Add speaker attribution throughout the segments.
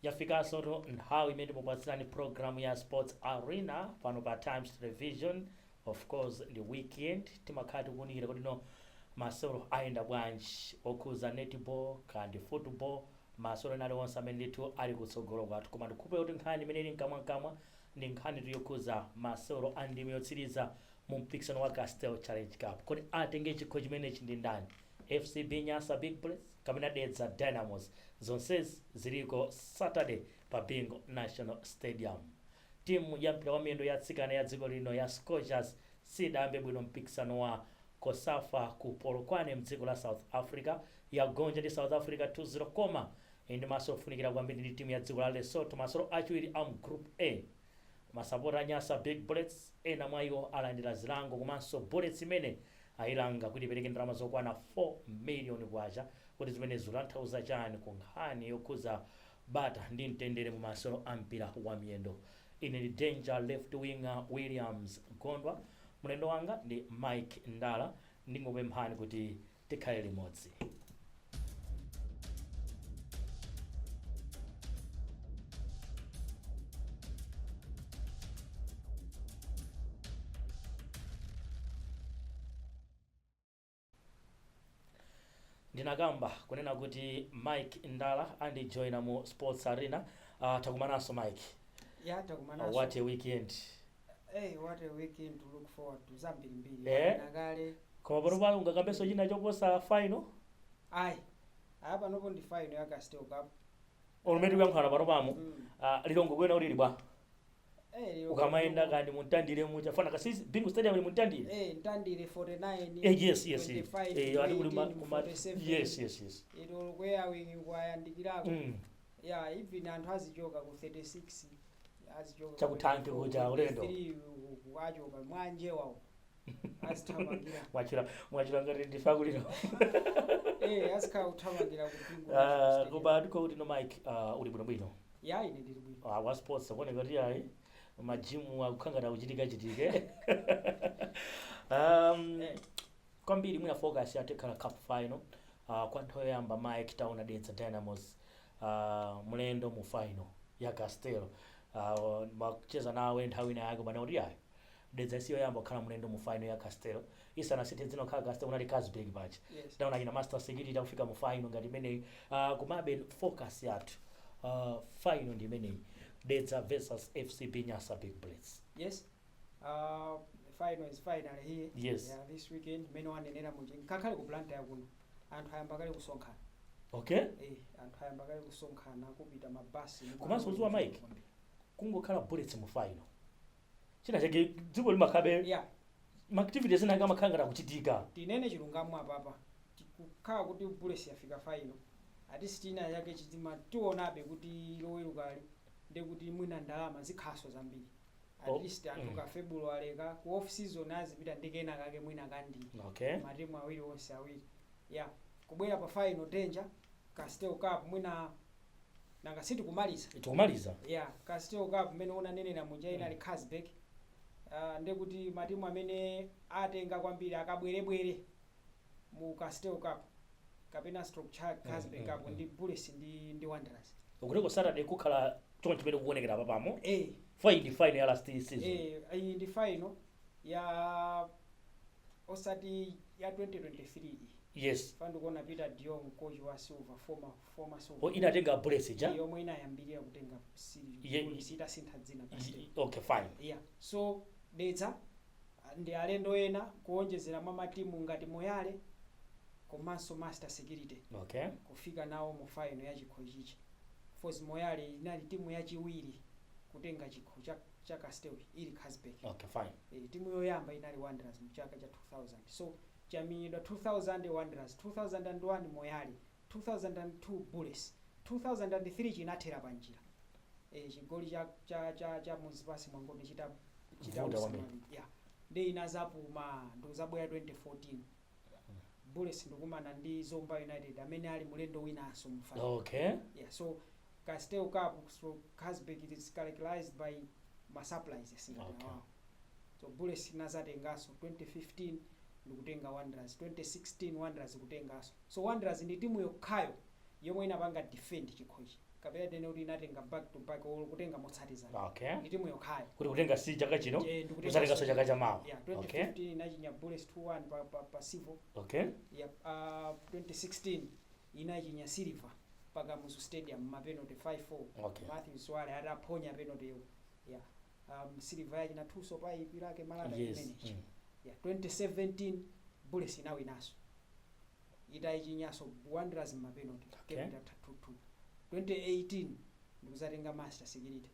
Speaker 1: yafikanso nthawi imene mupatsirani programu ya sports arena pano pa Times Television. Of course ndi weekend timakhala tikuwunikira kuti no masewero ayenda bwanji okhuza netball kandi football masewero nali onse amene ndithu ali kutsogolo kwathu, koma ndikhupe kuti nkhani imene ili mkamwamkamwa ndi nkhani yokhuza masewero a ndime yotsiriza mu mpikisano wa Castel Challenge Cup. Kodi atenge chikho chimenechi ndi ndani? FCB Nyasa Big Bullets kapena Dedza Dynamos? Zonsezi ziliko Saturday pa Bingo National Stadium. Timu ya mpira wa miyendo ya tsikana ya dziko lino ya Scorchers sidayambe bwino mpikisano wa Kosafa ku Polokwane mdziko la South Africa, yagonja ndi South Africa 2-0, koma ndi masewero ofunikira kwambiri ndi timu ya dziko la Lesotho. Masewero achiwiri a Group A, masapota a Nyasa Big Bullets ena mwa iwo alandira zilango, komanso Bullets imene ayilanga kuti ipereke ndalama zokwana 4 million kwacha. Kuti zimene zitanthauza chani ku nkhani yokhuza bata ndi mtendere mu masewero a mpira wa miyendo. Ine ndi Danger left winger Williams Gondwa, mulendo wanga ndi Mike Ndala, ndingopemphani kuti tikhale limodzi. Ndinakamba kunena kuti Mike Ndala andijoyina mu Sports Arena. Takumananso Mike.
Speaker 2: Yeah, takumananso.
Speaker 1: What a weekend.
Speaker 2: Hey, what a weekend to look forward to. Zambiri.
Speaker 1: Nagale. Koma pano pano ungakambeso china choposa final?
Speaker 2: Ayi. Apa nopo ndi final ya Castel Cup.
Speaker 1: Olumeti kuyankhana pano pamo. Lilongo kwena ulili bwa. Ukamaenda kandi muntandire mucha fana kasi Bingu Stadium ni muntandire.
Speaker 2: Ntandire 49.
Speaker 1: Yes.
Speaker 2: 25,
Speaker 1: Wali kulima
Speaker 2: 47.
Speaker 1: Yes.
Speaker 2: Ito kwea wingi kwayandikirako. Yeah, even anthu azichoka ku 36. Azichoka.
Speaker 1: Chakutanke kuja ulendo.
Speaker 2: 3 wachoka mwanje wawo. Azithamangira.
Speaker 1: Mwachira ngati ndifakulira.
Speaker 2: Azikhala kuthamangira kupingu.
Speaker 1: Kuba ndiko kuti no Mike uli bwino.
Speaker 2: Yeah, ine ndili bwino.
Speaker 1: Wa sports akone kuti ayi majimu akukhangata kuchitika. Kwambiri mwina focus yatekhala cup final. Kwa nthawi yoyamba Mike taona Dedza Dynamos mulendo mu final ya Castel. Macheza nawe nthawi ina yake bana kuti ayi Dedza siyo yamba khala mulendo mu final ya Castel. Isana site zino khala Castel unali Casbeg batch. Taona ina Master Security takufika mu final ngati imene kumabe focus yathu final ndi imene Dedza versus FCB Nyasa Big Bullets.
Speaker 2: Yes. Final is finally here.
Speaker 1: Yes.
Speaker 2: Yeah, this weekend meno wanenera munje ngakhale ku planta yakuno anthu ayamba kale kusonkhana.
Speaker 1: Okay?
Speaker 2: Anthu ayamba kale kusonkhana kupita mabasi.
Speaker 1: Komanso uziwa Mike kungokhala Bullets mu final. China chake dziko limakhabe.
Speaker 2: Yeah.
Speaker 1: Activities ena kama khangara kuchitika.
Speaker 2: Tinene chilungamo apapa. Kukhala kuti Bullets yafika final. Ati sitina yake chitima tionabe kuti lowerukali ndekuti mwina ndalama zikhaso zambiri. At least anthu ka February ka ku off season azipita ndikena kake mwina kandi.
Speaker 1: Okay.
Speaker 2: Matimu awiri onse awiri. Yeah. Kubwera pa final Danger Castel Cup mwina nanga siti kumaliza. Yeah, Castel Cup mene unanenera munja inali Casbek. Ndekuti matimu amene atenga kwambiri akabwerebwere mu Castel Cup kapena stroke Casbek Cup ndi Bullets ndi Wanderers.
Speaker 1: Ukuteko Saturday kukhala choncho chimene kuonekera papamo. Final ya last season.
Speaker 2: Iyi ndi final ya osati ya 2023.
Speaker 1: Yes.
Speaker 2: Fandu kona Peter Dion coach wa Silver former Silver.
Speaker 1: Inatenga Bullets ja?
Speaker 2: Yomwe inayambiria kutenga sita sintha dzina Castel.
Speaker 1: Okay, fine.
Speaker 2: Yeah. So Dedza ndi alendo ena kuonjezera mwa matimu ngati Moyale komanso Master Security.
Speaker 1: Okay.
Speaker 2: Kufika nawo mu final ya chikho chichi. Force Moyale inali timu yachiwiri kutenga chikho cha Castel ili Casbek.
Speaker 1: Okay, fine.
Speaker 2: Timu yoyamba inali Wanderers mu chaka cha 2000. So chamiyidwa 2000 Wanderers, 2001 Moyale, 2002 Bullets, 2003 chinathera panjira. Chigoli cha Muzipasi mwangono chita yeah. Ndi inazapuma ndozabwera 2014. Bullets ndokumana ndi Zomba United amene ali mulendo winanso mu final.
Speaker 1: Okay.
Speaker 2: Yeah, so Castel Cup so Casbek it is characterized by supplies. Okay. So Bullets nazatengaso 2015 ndikutenga Wanderers, 2016 Wanderers kutengaso. So Wanderers ndi timu yokhayo yomwe inapanga defend chikhochi kapena tene kuti inatenga back to back kutenga motsatizana
Speaker 1: Okay.
Speaker 2: ndi timu yokhayo
Speaker 1: Kuti kutenga si chaka chino,
Speaker 2: ndikutenga
Speaker 1: kusatenganso chaka chamawa.
Speaker 2: yeah
Speaker 1: Okay.
Speaker 2: 2015 inachinya Bullets 2-1 pa Sivo.
Speaker 1: Okay.
Speaker 2: Yeah, 2016 inachinya Silver pakamuzu stadium mapenalty 5-4.
Speaker 1: Okay.
Speaker 2: Matthew Swale ataphonya penalty yo. Yeah. Silver yachina thuso pa ipi lake malanda
Speaker 1: Yes.
Speaker 2: manage. Yeah, 2017 Bullets inawinaso. Itayichinyaso Wanderers mapenalty.
Speaker 1: Okay.
Speaker 2: Kepita 2-2. 2018 ndikuzatenga Master Security.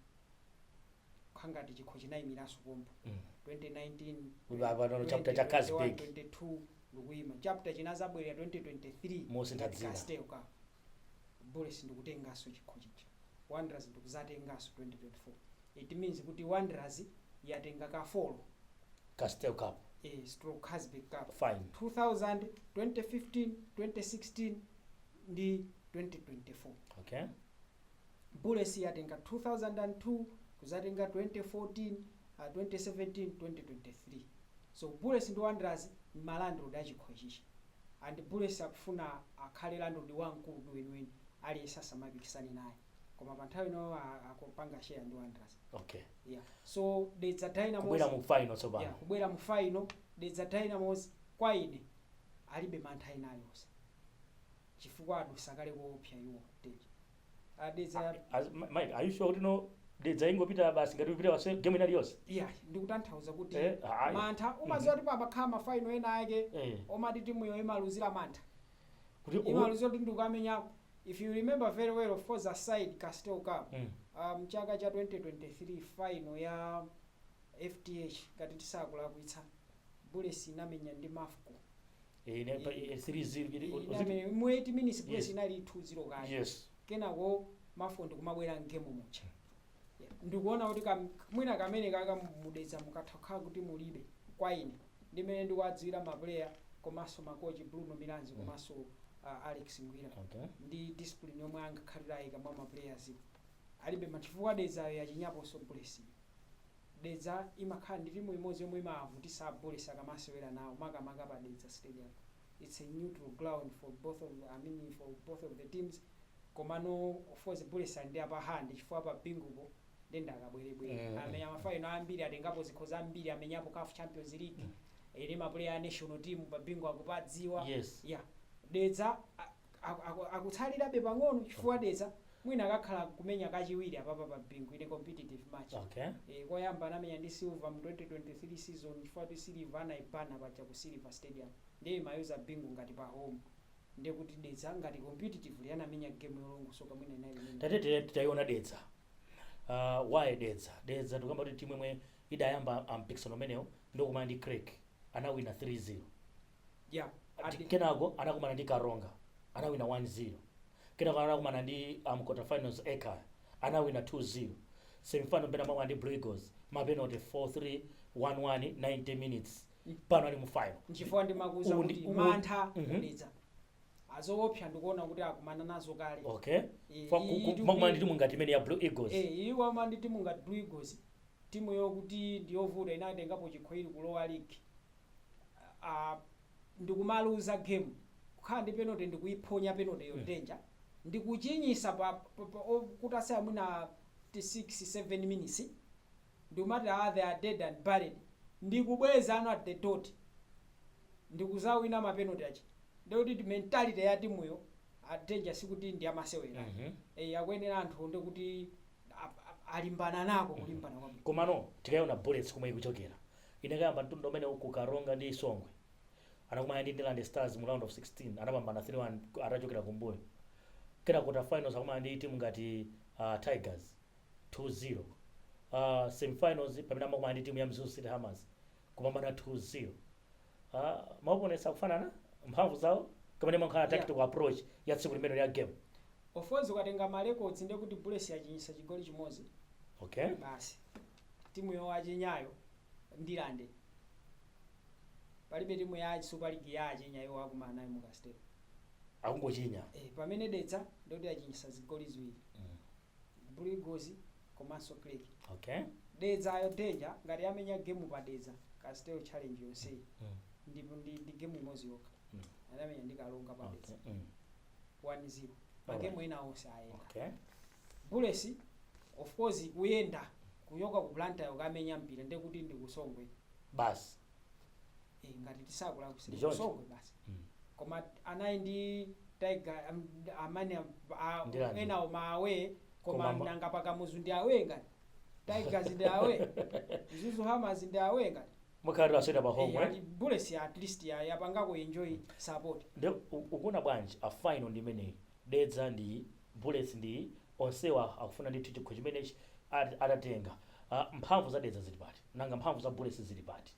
Speaker 2: Khangati chikho chinayimiraso kombo. 2019
Speaker 1: Baba no chapter cha Casbig.
Speaker 2: 22 ndikuyima. Chapter chinazabwera 2023
Speaker 1: Mosintadzira.
Speaker 2: Castel ka. Bullets ndikutengaso chikho chicha. Wanderers ndikuzatengaso 2024. It means kuti Wanderers yatenga ka 4
Speaker 1: Castel Cup.
Speaker 2: stroke Casbig Cup.
Speaker 1: Fine.
Speaker 2: 2000, 2015, 2016 ndi 2024.
Speaker 1: Okay.
Speaker 2: Bullets yatenga 2002 kuzatenga 2014, 2017, 2023. So Bullets ndi Wanderers malandro achikho chichi. And Bullets akufuna akhale landlord wamkulu weniweni ali sasa mapikisani naye. Koma panthawi no akupanga share ndi Wanderers.
Speaker 1: Okay.
Speaker 2: Yeah. So Dedza Dynamos
Speaker 1: Kubwera mu final so bana.
Speaker 2: yeah, kubwera mu final Dedza Dynamos kwa ine alibe mantha inayonse. Chifukwa adusakale kuopsa iwo teja. Dedza
Speaker 1: Mike, are you sure kuti no Dedza ingopita basi ngati upita wase game inali yonse?
Speaker 2: yeah, ndikutanthauza kuti
Speaker 1: Ayi.
Speaker 2: mantha umaziwa kuti pabakhala mafaino ena ake omati timu yo imaluzira mantha.
Speaker 1: Kuti
Speaker 2: Imaluzira kuti ndikuamenyako. If you remember very well, of course, aside Castel Cup, chaka cha 2023 final ya FTH ngati tisakulakwitsa Bullets inamenya ndi Mafco.
Speaker 1: 3-0
Speaker 2: mu 8 minutes Bullets
Speaker 1: Yes.
Speaker 2: inali 2-0 kale.
Speaker 1: Yes.
Speaker 2: Kenako Mafco ndikumabwera ngemu mucha. Ndikuona kuti mwina kamene kaka mudedza mukathakha kuti mulibe kwa ine. Ndimene ndikuwadziwira ma player komanso makochi Bruno Milanzi komanso Alex Ngwira.
Speaker 1: Okay.
Speaker 2: Ndi discipline yomwe angakhalira ayika mwa ma players. Alibe machifukwa Dedza yachinyapo so Bullets. Dedza imakhala ndi timu imodzi yomwe imavutisa Bullets akamasewera nawo makamaka pa Dedza Stadium. It's a neutral ground for both of the teams. Komano of course Bullets ndi apa hand chifukwa pa bingupo ndenda akabwerebwere. Amenya mafaino ambiri atengapo zikhoza ambiri amenyapo CAF Champions League. Ine ma player national team pa bingu akupadziwa.
Speaker 1: Yes.
Speaker 2: Yeah. Dedza akutsalirabe pang'ono chifukwa Dedza mwina akakhala kumenya kachiwiri apapa pa bingu ine competitive match.
Speaker 1: Okay.
Speaker 2: Koyamba anamenya ndi Silver mu 2023 season chifukwa kuti Silver anaipana paja ku Silver Stadium. Ndiye mayuza bingu ngati pa home. Ndiye kuti Dedza ngati competitively anamenya game yolongo soka mwina inayi.
Speaker 1: Tatete taiona Dedza. Why Dedza? Dedza tukamba kuti timu imwe idayamba ampikisano menewo ndokumana ndi Craig. Anawina 3-0.
Speaker 2: Yeah.
Speaker 1: Kenako anakumana ndi Karonga. Anawina 1-0. Kenako anakumana ndi quarter finals Eka. Anawina 2-0. Semifinal mbena mwa ndi Blue Eagles. Mapenalty 4-3, 1-1, 90 minutes. Pano ali mu final.
Speaker 2: Nchifukwa ndimakuza kuti mantha Dedza. Azoopsa ndikuona kuti akumana nazo kale.
Speaker 1: Okay. Mwa ndi timu ngati imene ya Blue Eagles.
Speaker 2: Iwo ama ndi timu ngati Blue Eagles. Timu yokuti ndiyovuta inatengapo chikho ili ku lower league. Ndikumaluza game. Kukhala ndi penalty ndikuiphonya penalty yo danger. Ndikuchinyisa kuti asaya mwina 6-7 minutes. Ndimati they are dead and buried. Ndikubweza ano at the dot. Ndikuzawina ma penalty achi. Ndikuti mentality ya timu yo danger sikuti ndi amasewera. Akwenera anthu ndikuti alimbana nako kulimbana kwa.
Speaker 1: Komano tikaona Bullets kumwe ikuchokera. Inakayamba mtundu umene ukukaronga ndi Songwe. Anakumana ndi Land Stars mu round of 16 anapambana 3-1 atachokera kumbuyo. Kena quarter finals akumana ndi timu ngati Tigers 2-0. Semifinals pamene amakumana ndi timu ya Mzuzu City Hammers kupambana 2-0. Maoponesa kufanana mphamvu zawo kamene mankhala tactical approach ya tsiku limene ya game.
Speaker 2: Of course ukatenga ma records ndiye kuti Bullets yachinyisa chigoli chimodzi.
Speaker 1: Okay.
Speaker 2: Basi. Timu yo achinyayo ndilande. Palibe timu ya Super League ya achinyayo akumana nayo mu Castel.
Speaker 1: Akungochinya.
Speaker 2: Pamene Dedza ndoti achinyisa zigoli ziwiri. Blue Eagles komanso Craig.
Speaker 1: Okay.
Speaker 2: Dedza ayo danger ngati amenya game pa Dedza Castel challenge yonse. Ndipo ndi game imodzi yokha. Anamenya ndi Kalonga pa Dedza. 1-0. magemu ena onse ayenda.
Speaker 1: Okay.
Speaker 2: Bullets of course kuyenda kuyoka ku Blantyre ukamenya mpira ndekuti ndikusongwe
Speaker 1: basi
Speaker 2: ngati tisakula
Speaker 1: Ndichoncho.
Speaker 2: kusongwe basi koma anayi ndi Tiger amene
Speaker 1: Ndilani.
Speaker 2: ena maawe koma
Speaker 1: Koma
Speaker 2: nanga pakamuzu ndi awe ngati Tigers ndi awe Zuzu Hammers ndi awe ngati
Speaker 1: mukhali aswera pa home
Speaker 2: ali Bullets at least yapangako enjoy support.
Speaker 1: ndi ukuona bwanji a final ndi imeneyi Dedza ndi Bullets ndi onsewa akufuna ndi chikho chimenechi atatenga mphamvu za Dedza zili pati nanga mphamvu za Bullets zili pati?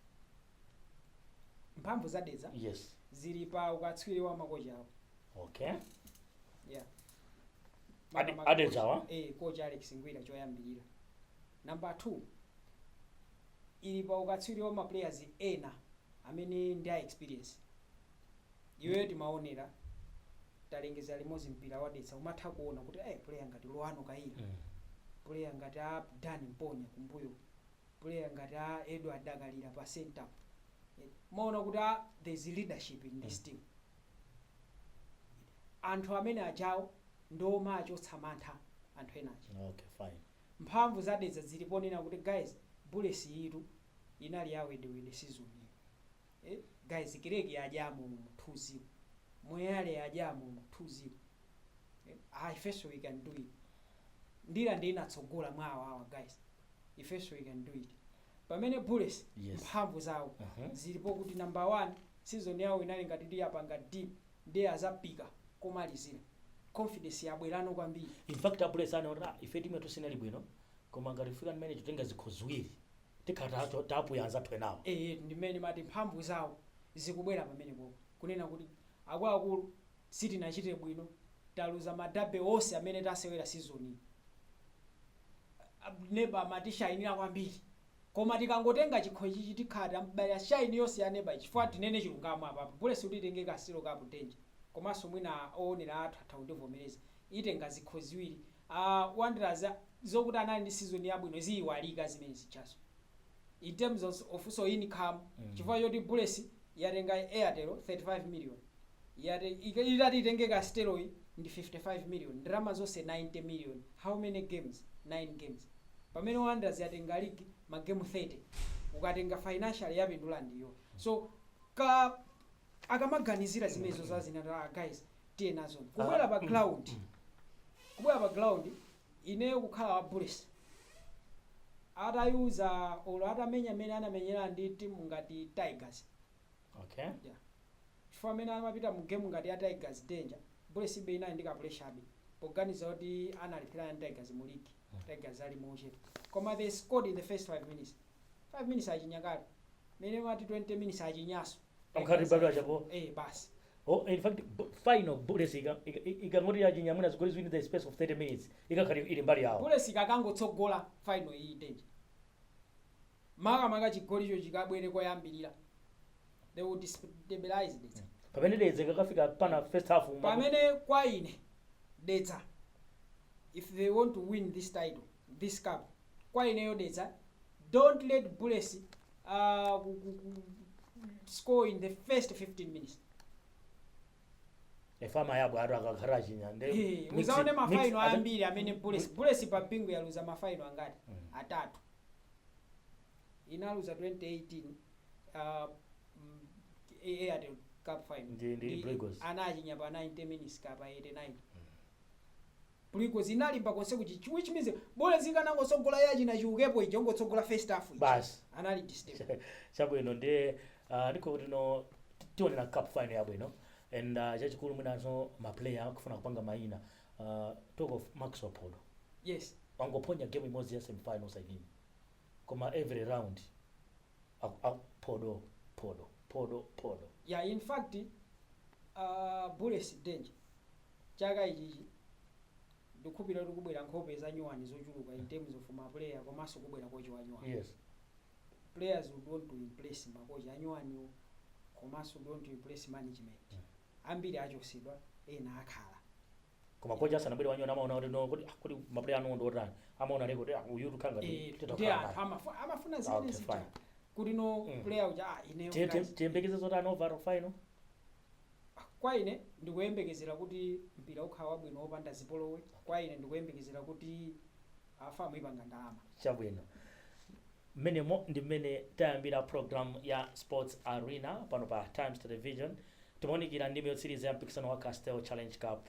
Speaker 2: Mphamvu za Dedza
Speaker 1: Yes.
Speaker 2: zili pa ukatswiri wa makocha awo.
Speaker 1: Okay.
Speaker 2: Yeah.
Speaker 1: Adedzawa?
Speaker 2: Coach Alex Ngwira choyambirira. Number 2 ili pa ukatswiri wa ma players ena amene ndi a experience. Iweyo timaonera talengeza limodzi mpira wa Dedza umatha kuona kuti player ngati Loano Kaira, player ngati a Dani Mponya kumbuyo, player ngati a Edward Dagalira pa center. Maona kuti there's leadership in this team. Anthu amene ajawo ndoma achotsamantha anthu enachi.
Speaker 1: Okay, fine.
Speaker 2: Mphamvu za Dedza ziliponena kuti guys Bullets yitu inali yawedewede season iyi. Guys kireki yajamo mu 2-0. Moyale yajamo mu 2-0. Ifeso we can do it. Ndira ndi inatsogola mwawa guys. Ifeso we can do it. Pamene Bullets
Speaker 1: Yes.
Speaker 2: mphamvu zawo zilipo kuti number 1 season yawo inali ngati ndi yapanga deep ndi azapika komalizira. Confidence yabwerano kwambiri.
Speaker 1: In fact Bullets anaona ife timu yetu sinali bwino koma ngati fika mmene tutenga zikho ziwiri tikhala tapu yanza twenawo.
Speaker 2: Ndimene mati mphamvu zawo zikubwera pamenepo kunena kuti akuluakulu sitinachite bwino taluza madabe onse amene tasewera season iyi. Neba matishayinira kwambiri koma tikangotenga chikho ichi tikhala mbali shine yonse ya neba chifukwa tinene chilungamo apa Bullets kuti itenge kasilo kapu tenje komanso mwina oonera athu atha kundivomereza itenga zikho ziwiri. Wanderers zokuti anali ndi season yabwino ziyiwalika zimene zichazo in terms of so income chifukwa choti Bullets yatenga Airtel 35 million itati itenge Castelloy ndi 55 million ndalama zonse 90 million. How many games? 9 games. Pamene Wanderers yatenga league magame 30 ukatenga financial yapindula ndiyo. So akamaganizira zimenezo za zina guys tiye nazo kubwera pa ground ineyo kukhala wa Bullets atayuza olo atamenya mene anamenyera ndi timu ngati Tigers.
Speaker 1: Okay.
Speaker 2: Yeah. Chifukwa amene amapita mu game ngati ya Tigers danger Bullets ibe inali ndi pressure bi poganiza kuti analipira ndi Tigers mu league. Tigers ali mochepa koma they scored in the first 5 minutes. 5 minutes achinyakale mene mati 20 minutes achinyaso
Speaker 1: Amkhati bado achapo.
Speaker 2: Basi.
Speaker 1: In fact final Bullets ikangoti yachinyamuna zigoli within the space of 30 minutes ikakhali ili mbali yawo.
Speaker 2: Bullets ikakangotsogola final iyi danger maka chigolicho chikabwere koyambirira they would destabilize Dedza.
Speaker 1: Pamene Dedza ikakafika pana first half
Speaker 2: Pamene kwa ine Dedza if they want to win this title this cup kwa ineyo Dedza don't let Bullets score in the first 15 minutes.
Speaker 1: efama yabo atu akakhala achinya
Speaker 2: uzaone mafaino ambiri amene Bullets pa bingu yaluza mafaino angati atatu. Inaluza 2018 Airtel Cup final
Speaker 1: ndi Brigos
Speaker 2: anachinya pa 90 minutes kapa 89. Brigos inalimba konse kuti which means Bullets ikanangosogola yachina chiukepo icho ngotsogola first half
Speaker 1: basi
Speaker 2: anali disturb
Speaker 1: chabwino ndi ndiko kuti no tione na cup final yabwino and chachikulu mwinazo ma player akufuna kupanga maina talk of Max Opodo.
Speaker 2: Yes.
Speaker 1: Wangoponya game imodzi ya semi finals again koma every round podo.
Speaker 2: Yeah, in fact Bullets danger chaka ichi ndikupira kuti kubwera nkhope za nyuwani zochuluka in terms of ma player komanso kubwera kochi wa nyuwani.
Speaker 1: Yes.
Speaker 2: Players would want to impress makochi anyuwani komanso would want to impress management. Ambiri achosedwa ena akhala
Speaker 1: koma kocha sanabwere wanyona amaona kuti no kuti ma player anu ndotani amaona leko kuti uyu tukanga
Speaker 2: ndi amafuna zimene zita kuti no player uja ineyo
Speaker 1: tiyembekeze zotani over final
Speaker 2: kwa ine ndikuyembekezera kuti mpira ukhala wabwino wopanda zipolowe, kwa ine ndikuyembekezera kuti afamu ipanga ndalama.
Speaker 1: Chabwino. Mmenemo ndi mmene tayambira program ya Sports Arena pano pa Times Television. Timaonikira ndime yotsiriza ya mpikisano wa Castel Challenge Cup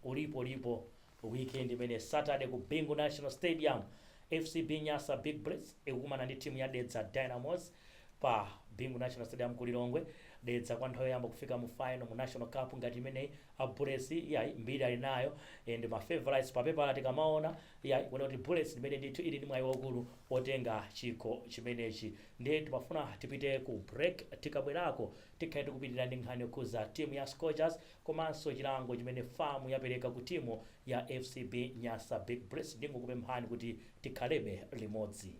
Speaker 1: ulipo weekend imene Saturday ku Bingu National Stadium FCB Nyasa Big Blitz ikumana ndi timu ya Dedza Dynamos pa Bingu National Stadium ku Lilongwe. Dedza kwa nthawi yamba kufika mu final mu National Cup ngati imene Bullets yayi mbiri ali nayo and my favorites pa paper tikamaona yayi wona kuti Bullets imene ndithu ili ndi mwayi wakulu otenga chikho chimenechi. Ndiye timafuna tipite ku break, tikabwerako tikhaye tikupitira ndi nkhani yokuza timu ya Scorchers komanso chilango chimene famu yapereka ku timu ya FCB Nyasa Big Blitz. Ndingokupemphani kuti tikhalebe limodzi.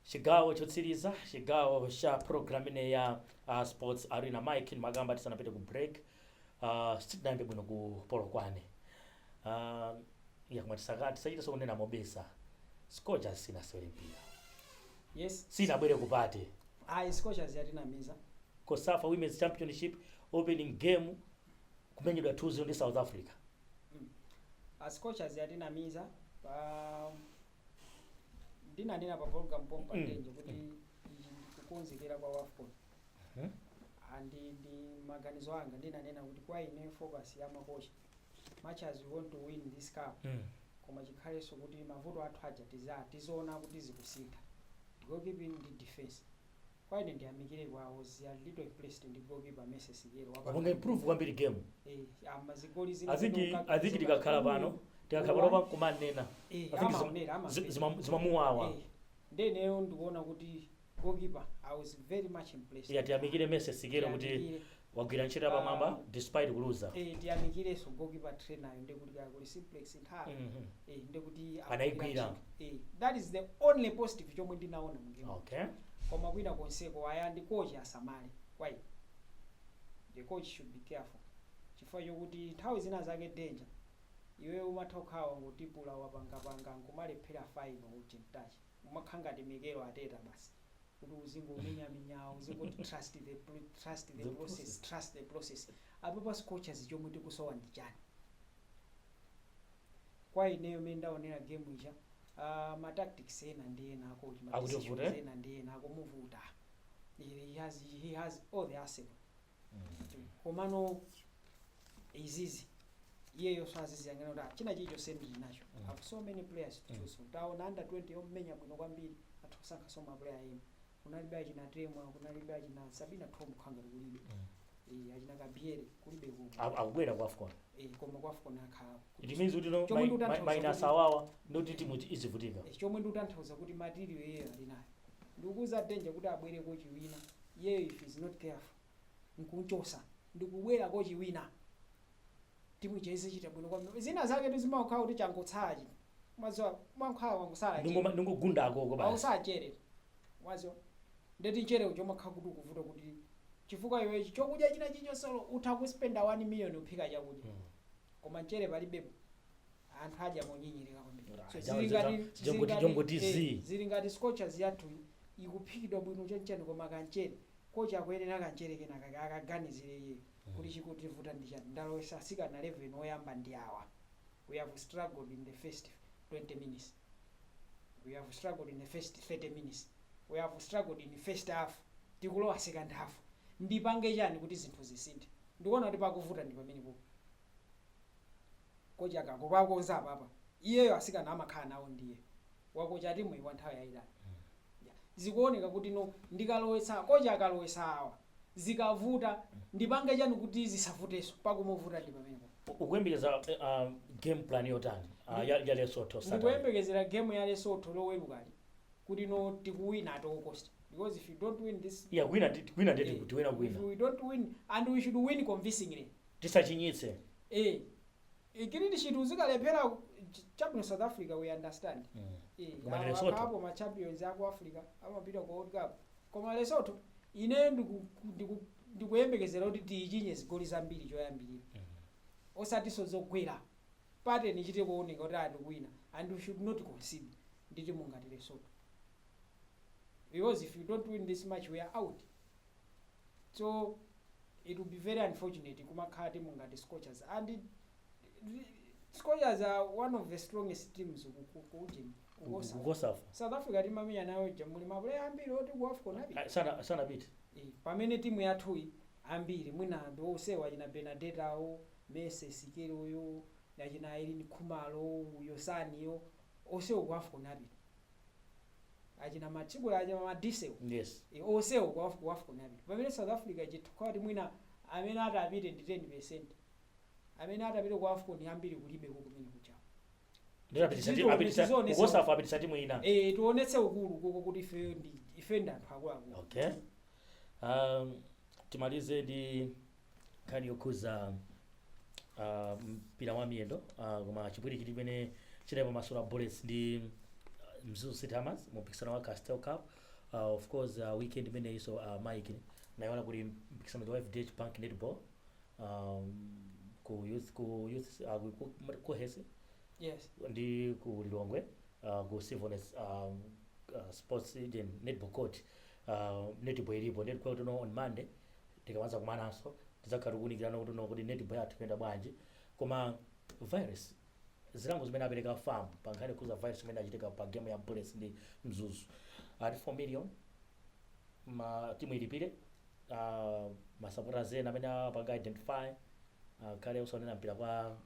Speaker 1: Chigawo chotsiriza, chigawo cha program ine ya Sports Arena. Mike magamba tisanapite ku break. Sidambe bwino ku Polokwane. Ya mwatisakati sayita sonena mobesa. Scorchers sina swelipia.
Speaker 2: Yes.
Speaker 1: Sina bwere kupate.
Speaker 2: Scorchers yatinamiza.
Speaker 1: Kosafa Women's Championship opening game kumenyedwa 2-0 ndi South Africa.
Speaker 2: Scorchers yatinamiza ndinanena pa program pompa ndenje kuti kukonzekera kwa WAFCON. Ndi maganizo anga ndinanena kuti kwa ine focus ya makocha much as we want to win this cup koma chikhalenso kuti mavuto athu aja tizoona kuti zikusintha. Goalkeeping ndi defense. Kwa ine ndiyamikire kwawo zia little impressed ndi goalkeeper Messi Sigero
Speaker 1: wapanga improve kwambiri game.
Speaker 2: Amazigoli zina
Speaker 1: aziki tikakhala pano tikakhala pa kumanena zimamuwawa.
Speaker 2: Ndeneyo ndikuona kuti goalkeeper I was very much impressed.
Speaker 1: Tiyamikire Messi Sigero kuti wagwira ntchito pamwamba despite kuluza.
Speaker 2: Tiyamikireso goalkeeper trainer ndekuti akuli simplex nthawi. Ndekuti
Speaker 1: anaigwira.
Speaker 2: That is the only positive chomwe ndinaona mu game.
Speaker 1: Okay.
Speaker 2: Koma kwina konseko ayandi coach asamale. Why? The coach should be careful. Chifukwa chokuti nthawi zina zake danger. Iwe umathokhawa ngotipula wapangapanga nkumalephera final uchintachi. Umakhanga ti Miguel Arteta basi. Kuti uzingomenya minyawo uzingoti trust the process. Apo Scorchers chomwe tikusowa ndi chani. Kwa ineyo mimi ndaonera game ija ma tactics ena ndiye nako kuti ma decisions ena ndiye nako muvuta. He has all the arsenal. Komano izizi iyeyo sazizi yangena kuti china chicho sendi nacho. Have so many players to choose from. Taona under 20 yomenya bwino kwambiri atikusankha so ma player ena. Kunalibe achina Tremwa, kunalibe achina Sabina Tom khanga kulibe. Achina Gabriel kulibe kuko.
Speaker 1: Akubwera kwa AFCON.
Speaker 2: Koma kwa AFCON akhala.
Speaker 1: It means kuti no minus awawa ndoti timu izivutika.
Speaker 2: Chomwe ndikutanthauza kuti material yeye alinayo. Ndikukuza danger kuti abwere ko chiwina. Yeye if is not careful. Nkunchosa. Ndikubwera ko chiwina. Timu cheze chita bwino kwambiri. Zina zake tizimakhala kuti changotsaji. Mwazo mwankhala wangusala.
Speaker 1: Ndingogunda akoko basi.
Speaker 2: Ausachere. Mwazo ndeti chere uchomakhala kuti ukuvuta kuti chifukwa iwe chokudya china chicho solo utha kuspenda 1 million uphika chakudya. Koma nchere palibe anthu aja monyinyirika kwambiri. So zili ngati Scorchers yathu ikuphikidwa bwino chencheni koma kanchere kocha akuyenera kanchere kenaka akaganizire iye kuti chikuti vuta ndi chani. Ndalowesa asikana 11 oyamba ndi awa. We have struggled in the first 20 minutes. We have struggled in the first 30 minutes. We have struggled in the first half. Tikulowa second half. Ndipange chani kuti zinthu zisinthe. Ndikuona kuti pakuvuta ndi pamene popo. Kocha akakonza apa. Iyeyo asikana amakhala nawo ndiye. Wakocha timu iwa nthawi yayitali. Zikuoneka kuti no ndikalowesa kocha akalowesa awa. Zikavuta ndipange chani kuti zisavuteso pakumuvuta ndi pamene popo.
Speaker 1: Ukuyembekeza game plan yotani ya Lesotho Saturday.
Speaker 2: Ndikuyembekeza game ya Lesotho lowerukali kuti no tikuwina at all cost. Because if you don't win this,
Speaker 1: win ndeti kuti wina
Speaker 2: if we don't win, and we should win convincingly.
Speaker 1: Tisachinyitse.
Speaker 2: Ikirindi chitu zikalephera champion South Africa we understand.
Speaker 1: Koma Lesotho
Speaker 2: hapo ma champions ya Africa amapita ku World Cup. Koma Lesotho ine ndikuyembekezera kuti tichinye zigoli zambiri choyambirira osatinso zogwera pattern ichite kuoneka kuti atikwina and we should not concede ndi timu ngati Lesotho, because if you don't win this match we are out. So it will be very unfortunate kumakhala timu ngati Scorchers, and Scorchers are one of the strongest teams
Speaker 1: kukosafa
Speaker 2: South Africa timamenya nayo jamuli mabule ambiri oti ku AFCON apita
Speaker 1: sana bit
Speaker 2: pamene timu yathuyi ambiri mwina ndiosewa achina Benedetta awo Mese Sikelo uyo achina Irene Khumalo uyo Saniyo osewo ku AFCON apita achina Machibula achina Madisewo
Speaker 1: yes
Speaker 2: osewo ku AFCON apita pamene South Africa chitukwati mwina amene atapite ndi 10%, amene atapite ku AFCON ambiri kulibe kumene kuchawo
Speaker 1: kukosafa apitisa timu ina
Speaker 2: tionetse ukulu kuko kuti ife ndi anthu akuluakulu.
Speaker 1: Okay, timalize ndi nkhani yokhuza mpira wa miyendo koma chipwirikiti chimene chinapo masula Bullets ndi Mzuzu City Hammers mu mpikisano wa Castel Cup. Of course weekend imene iso Mike nayiona kuti mpikisano wa FDH Bank Netball ku Hesi
Speaker 2: Yes.
Speaker 1: ndi ku Lilongwe ku Sylvanus Sports Netball Court netball ilipo netball tuno on Monday tikaanza kumananso tizakhala kuunikirana kuti netball yathu kuyenda bwanji, koma virus zilango zimene apereka farm pa nkhani kuza virus imene achitika pa game ya Bullets ndi Mzuzu ati 4 million timu ilipire masupporters ena amene apanga identify kale usaonena mpira kwa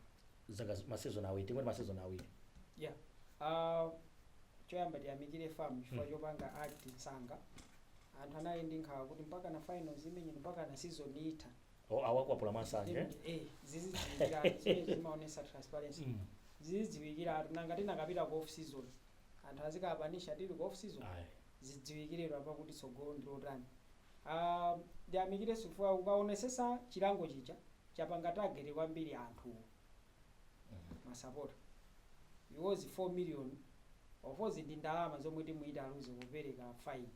Speaker 1: masezon awiri timwe masezon awiri.
Speaker 2: Yeah. Choyamba tiyamikire farm chifukwa chopanga act Tsanga anthu anali ndi nkhawa kuti mpaka na finals imenye mpaka na season itha
Speaker 1: awakwapula masanje
Speaker 2: zizidziwikira zimaonesa transparency zizidziwikira nanga tinakapita ku off season anthu azikapanisha tili ku off season zidziwikiredwa pakuti tsogolo ndilotani. Ndiyamikire chifukwa ukaonesesa chilango chija chapanga target kwambiri anthu masapota because 4 million of course ndi ndalama zomwe timuita aluze kupereka fine,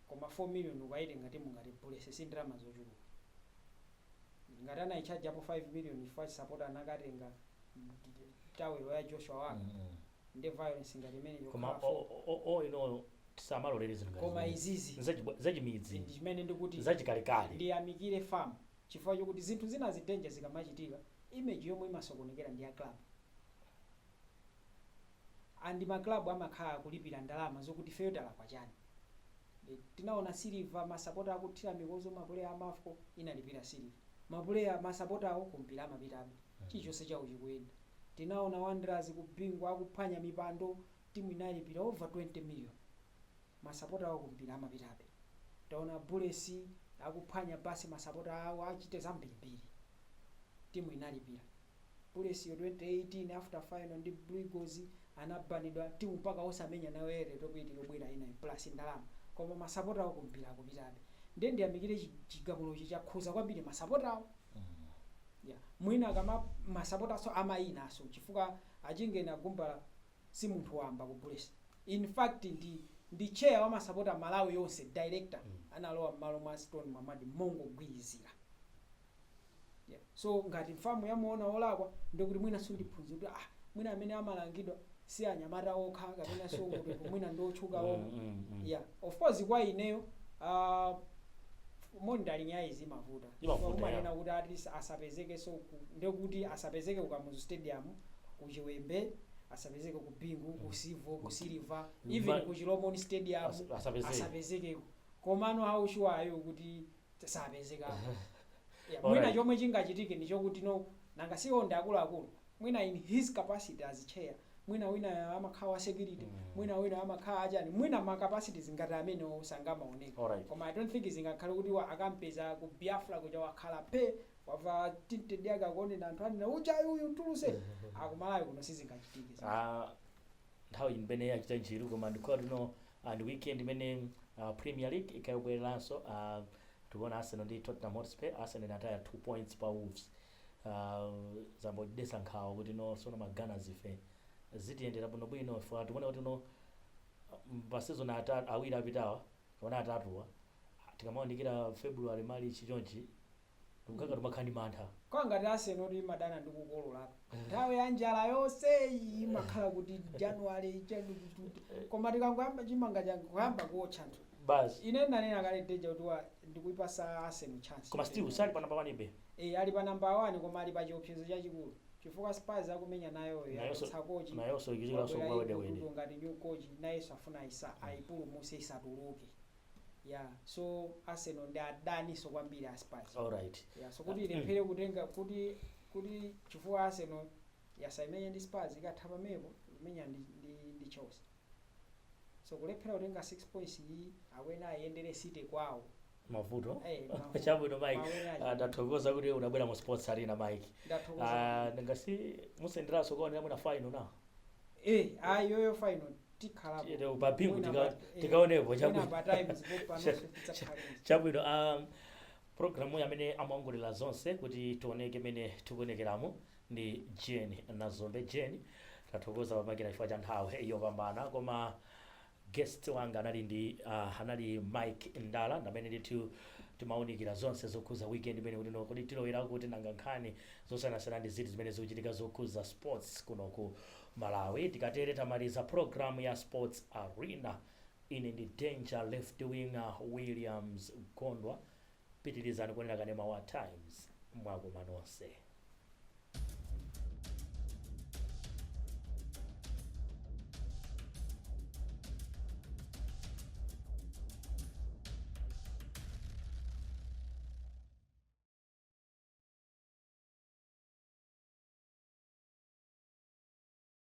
Speaker 2: koma 4 million ukaitenga timu ngati Bullets si ndalama zochuluka. Ngati anayichaja po 5 million ifwa supporter anakatenga tawelo ya Joshua wanga ndi violence ngati imene
Speaker 1: koma tisamalolere zinthu
Speaker 2: koma izizi
Speaker 1: zachimidzi
Speaker 2: ndimene ndikuti
Speaker 1: zachikalekale
Speaker 2: ndiyamikire farm chifukwa chokuti zinthu zina zitenja zikamachitika image yomwe imasokonekera ndi ya club, and maklabu amakhala kulipira ndalama zokuti feyo talakwa chani. Tinaona Silver masapota akuthira mikozo mapuleya amafco inalipira Silver, mapuleya masapota awo kumpira amapitabe chichonse chawo chikuyenda. Tinaona Wanderers kupingwa akuphwanya mipando timu inalipira over 20 million masapota awo kumpira amapitabe. Taona Bullets akuphwanya basi masapota awo achite zambirimbiri timu inalipira. Bullets yo 2018 after final ndi Blue Eagles anabanidwa timu mpaka osamenya nawo ere topiti lobwera ina plus ndalama, koma masapota awo kumpira akupitabe. Ndiye ndiyamikire chigamulochi chakhuza kwambiri masapota awo. Yeah. Mwina kama masapota so amayinaso chifukwa achingena Gumbala si munthu wamba ku Bullets. In fact ndi chair wa masapota Malawi yonse director analowa m'malo mwa Stone Mamadi Mongo Gwizira. Yeah. So ngati mfamu yamuona olakwa ndikuti mwina sundiphunzira kuti mwina amene amalangidwa si anyamata okha kapena so kuti mwina ndotchuka omwe. Yeah. Of course kwa ineyo monitoring yayi zimavuta. Kumanena kuti at least asapezeke so ndekuti asapezeke ku Kamuzu Stadium ku Chiwembe, asapezeke ku Bingu, ku Sivo, ku Silver, even ku Chilomoni Stadium asapezeke. Komano haushuwayo kuti sapezeka. Yeah, mwina chomwe chingachitike ndichokuti no nanga sionda akuluakulu mwina in his capacity as chair mwina wina amakhala security mwina amakhala achani mwina ma capacities ngati amene osangamaoneka. Koma I don't think zingakhala kuti akampeza ku Biafra kuja wakhala pe wava tinted yake akuonena anthu anena uja uyu tuluse akumalayo kuno sizingachitike.
Speaker 1: Nthawi imene yachita njiru koma ndikoti no and weekend imene Premier League ikayobwereranso tuona Arsenal ndi Tottenham Hotspur. Arsenal ataya 2 points pa Wolves. Zambo desa nkhawa kuti no sono magana zife zitiyendera bwino for tione kuti no pa season awiri apitawa tiona atatuwa tikamaonekera February mali chichonchi tukaka tumakhani mantha
Speaker 2: kwangati Arsenal imadana ndi kukolola nthawi ya njala yonse imakhala kuti January koma tikangoyamba chimanga changu kuyamba kuotcha nthu
Speaker 1: basi
Speaker 2: ine nanena kale deja kuti ndikuipasa Arsenal chance
Speaker 1: koma still sali pa namba 1 ibe
Speaker 2: ali pa namba 1 koma ali pa chiopsezo chachikulu chifukwa Spurs akumenya nayoyo yatsakochi
Speaker 1: nayonso ikichira so kwa wedewede
Speaker 2: ngati new coach nayenso afuna ayipulumutse isatuluke so Arsenal ndi adaniso kwambiri a Spurs
Speaker 1: alright
Speaker 2: so kuti ilephere kutenga kuti chifukwa Arsenal yasaimenye ndi Spurs ikatha pamepo imenya ndi Chelsea so kulephera kutenga 6 points iyi awena ayendere City kwawo
Speaker 1: mavuto chabwino Mike ndathokoza kuti unabwera mu Sports Arena Mike ngasi musenderaso kuonera mwina final na
Speaker 2: yoyo final tikhala
Speaker 1: papiku tikaonepo chabwino programu yamene amaongolera zonse kuti tioneke mene tikuonekeramo ndi Jane Nazombe. Jane tathokoza pamakina chifukwa cha nthawi yopambana koma guest wanga anali Mike Ndala ndamene ndithu timaonikira zonse zokhuza weekend imene kuti kodi tilowera kuti nanga nkhani zosiyanasiyana ndi ziti zimene zikuchitika zokhuza sports kuno ku Malawi. Tikatere tamaliza programu ya Sports Arena. Ine ndi Danger left winger Williams Gondwa. Pitirizani kuonera kanema wa Times mwakoma nonse.